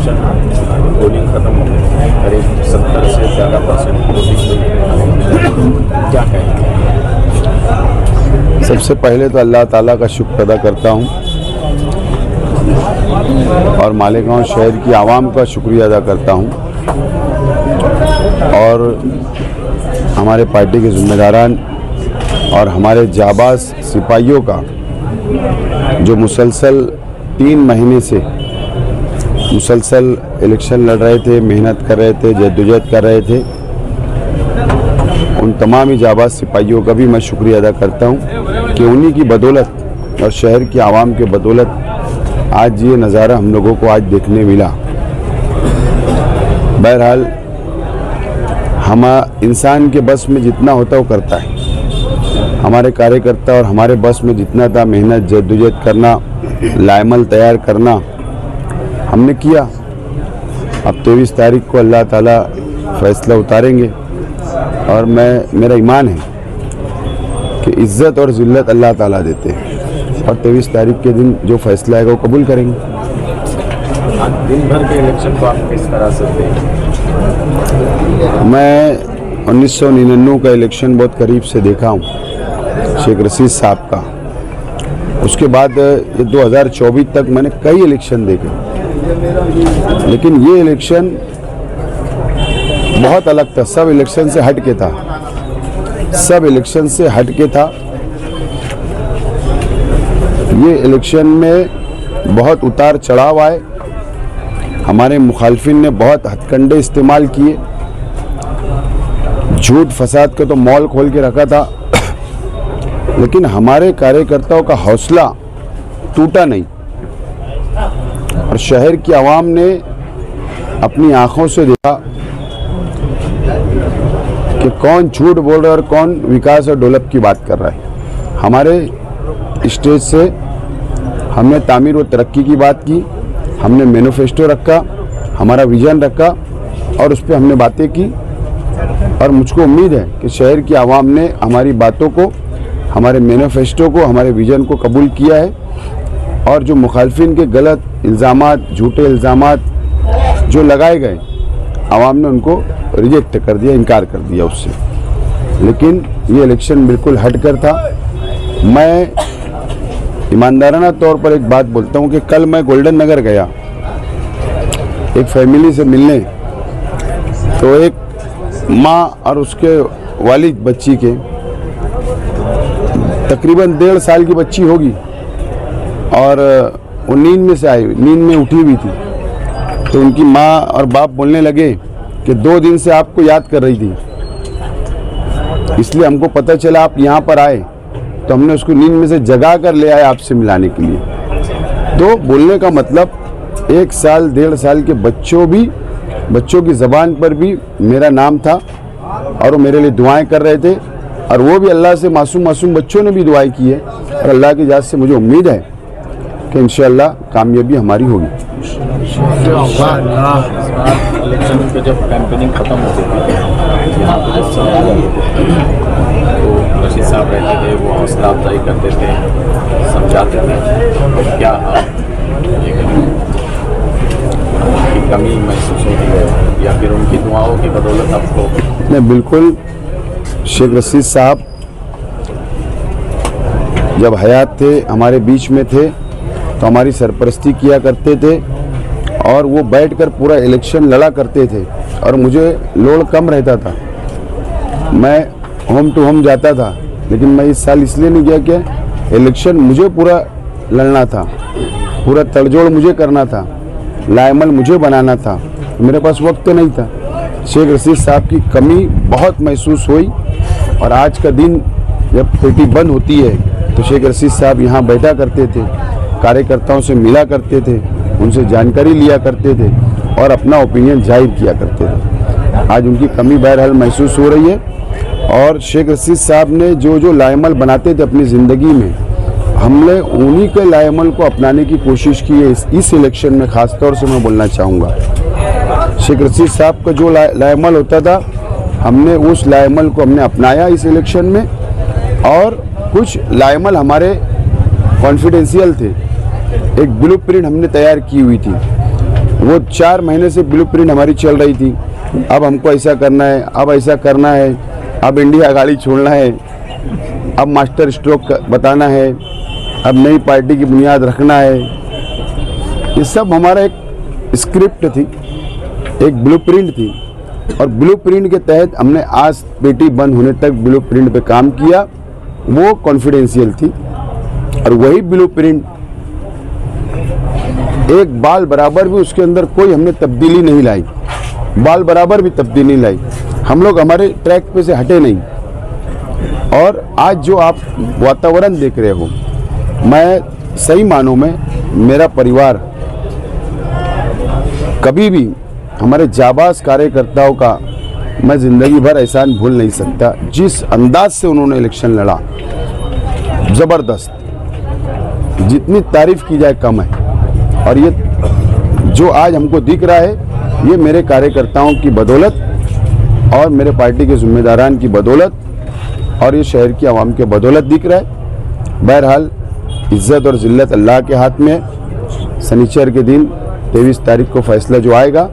Election polling खत्म हो गई, करीब 70 से ज़्यादा % वोटिंग क्या कहेंगे? सबसे पहले तो अल्लाह ताला का शुक्र अदा करता हूँ और मालेगांव शहर की आवाम का शुक्रिया अदा करता हूँ और हमारे पार्टी के ज़िम्मेदारान और हमारे जाबाज सिपाहियों का जो मुसलसल 3 महीने से मुसलसल इलेक्शन लड़ रहे थे, मेहनत कर रहे थे, जद्दोजहद कर रहे थे, उन तमाम ही जाबाज सिपाहियों का भी मैं शुक्रिया अदा करता हूं कि उन्हीं की बदौलत और शहर की आवाम के बदौलत आज ये नज़ारा हम लोगों को आज देखने मिला। बहरहाल हम इंसान के बस में जितना होता वो करता है। हमारे कार्यकर्ता और हमारे बस में जितना था मेहनत, जद्दोजहद करना, लाइमल तैयार करना हमने किया। अब 23 तारीख को अल्लाह ताला फैसला उतारेंगे और मेरा ईमान है कि इज़्ज़त और ज़िल्लत अल्लाह ताला देते हैं और 23 तारीख के दिन जो फैसला आएगा वो कबूल करेंगे। दिन भर के इलेक्शन को आप किस तरह से देखें? मैं 1999 का इलेक्शन बहुत करीब से देखा हूँ, शेख रशीद साहब का। उसके बाद 2024 तक मैंने कई इलेक्शन देखे, लेकिन ये इलेक्शन बहुत अलग था। सब इलेक्शन से हट के था, सब इलेक्शन से हट के था। ये इलेक्शन में बहुत उतार चढ़ाव आए, हमारे मुखालफिन ने बहुत हथकंडे इस्तेमाल किए, झूठ फसाद का तो मॉल खोल के रखा था, लेकिन हमारे कार्यकर्ताओं का हौसला टूटा नहीं और शहर की आवाम ने अपनी आंखों से देखा कि कौन झूठ बोल रहा है और कौन विकास और डेवलप की बात कर रहा है। हमारे स्टेज से हमने तामीर व तरक्की की बात की, हमने मैनिफेस्टो रखा, हमारा विजन रखा और उस पर हमने बातें की और मुझको उम्मीद है कि शहर की आवाम ने हमारी बातों को, हमारे मैनिफेस्टो को, हमारे विजन को कबूल किया है और जो मुखालफिन के गलत इल्ज़ामात, झूठे इल्ज़ामात जो लगाए गए, आवाम ने उनको रिजेक्ट कर दिया, इनकार कर दिया उससे। लेकिन ये इलेक्शन बिल्कुल हट कर था। मैं ईमानदाराना तौर पर एक बात बोलता हूँ कि कल मैं गोल्डन नगर गया एक फैमिली से मिलने, तो एक माँ और उसके वालिद बच्ची के, तकरीबन 1.5 साल की बच्ची होगी और वो नींद में से आई, नींद में उठी हुई थी। तो उनकी माँ और बाप बोलने लगे कि 2 दिन से आपको याद कर रही थी, इसलिए हमको पता चला आप यहाँ पर आए, तो हमने उसको नींद में से जगा कर ले आए आपसे मिलाने के लिए। तो बोलने का मतलब 1 साल 1.5 साल के बच्चों की ज़बान पर भी मेरा नाम था और वो मेरे लिए दुआएं कर रहे थे और वो भी अल्लाह से, मासूम बच्चों ने भी दुआएं की है और अल्लाह की इजाज़त से मुझे उम्मीद है कि इंशाअल्लाह कामयाबी हमारी होगी। इलेक्शन पे जब कैंपेनिंग खत्म हो गई थी, यहाँ पे जब तो रशीद साहब रहते थे, वो हौसला अफजाई करते थे, समझाते थे, तो क्या की कमी महसूस होती है या फिर उनकी दुआओं की बदौलत आपको? नहीं, बिल्कुल। शेख रशीद साहब जब हयात थे, हमारे बीच में थे, तो हमारी सरपरस्ती किया करते थे और वो बैठकर पूरा इलेक्शन लड़ा करते थे और मुझे लोड कम रहता था। मैं होम टू होम जाता था, लेकिन मैं इस साल इसलिए नहीं गया कि इलेक्शन मुझे पूरा लड़ना था, पूरा तड़जोड़ मुझे करना था, लाइमल मुझे बनाना था, मेरे पास वक्त नहीं था। शेख रशीद साहब की कमी बहुत महसूस हुई और आज का दिन जब पेटी बंद होती है तो शेख रशीद साहब यहाँ बैठा करते थे, कार्यकर्ताओं से मिला करते थे, उनसे जानकारी लिया करते थे और अपना ओपिनियन जाहिर किया करते थे। आज उनकी कमी बहरहाल महसूस हो रही है और शेख रशीद साहब ने जो लाइमल बनाते थे अपनी ज़िंदगी में, हमने उन्हीं के लाइमल को अपनाने की कोशिश की है। इस इलेक्शन में ख़ास तौर से मैं बोलना चाहूँगा, शेख रशीद साहब का जो लाइमल होता था, हमने उस लाइमल को हमने अपनाया इस इलेक्शन में और कुछ लाइमल हमारे कॉन्फिडेंशियल थे, एक ब्लूप्रिंट हमने तैयार की हुई थी वो 4 महीने से ब्लूप्रिंट हमारी चल रही थी। अब हमको ऐसा करना है, अब ऐसा करना है, अब इंडिया गाड़ी छोड़ना है, अब मास्टर स्ट्रोक बताना है, अब नई पार्टी की बुनियाद रखना है। ये सब हमारा एक स्क्रिप्ट थी, एक ब्लूप्रिंट थी, और ब्लूप्रिंट के तहत हमने आज पेटी बंद होने तक ब्लूप्रिंट पे काम किया। वो कॉन्फिडेंशियल थी, और वही ब्लूप्रिंट एक बाल बराबर भी उसके अंदर कोई हमने तब्दीली नहीं लाई, बाल बराबर भी तब्दीली नहीं लाई। हम लोग हमारे ट्रैक पे से हटे नहीं। और आज जो आप वातावरण देख रहे हो, मैं सही मानों में, मेरा परिवार कभी भी हमारे जाबाज कार्यकर्ताओं का मैं ज़िंदगी भर एहसान भूल नहीं सकता। जिस अंदाज से उन्होंने इलेक्शन लड़ा, ज़बरदस्त, जितनी तारीफ़ की जाए कम है। और ये जो आज हमको दिख रहा है, ये मेरे कार्यकर्ताओं की बदौलत और मेरे पार्टी के जिम्मेदारान की बदौलत और ये शहर की आवाम के बदौलत दिख रहा है। बहरहाल इज़्ज़त और ज़िल्लत अल्लाह के हाथ में है। शनिचर के दिन 23 तारीख को फैसला जो आएगा,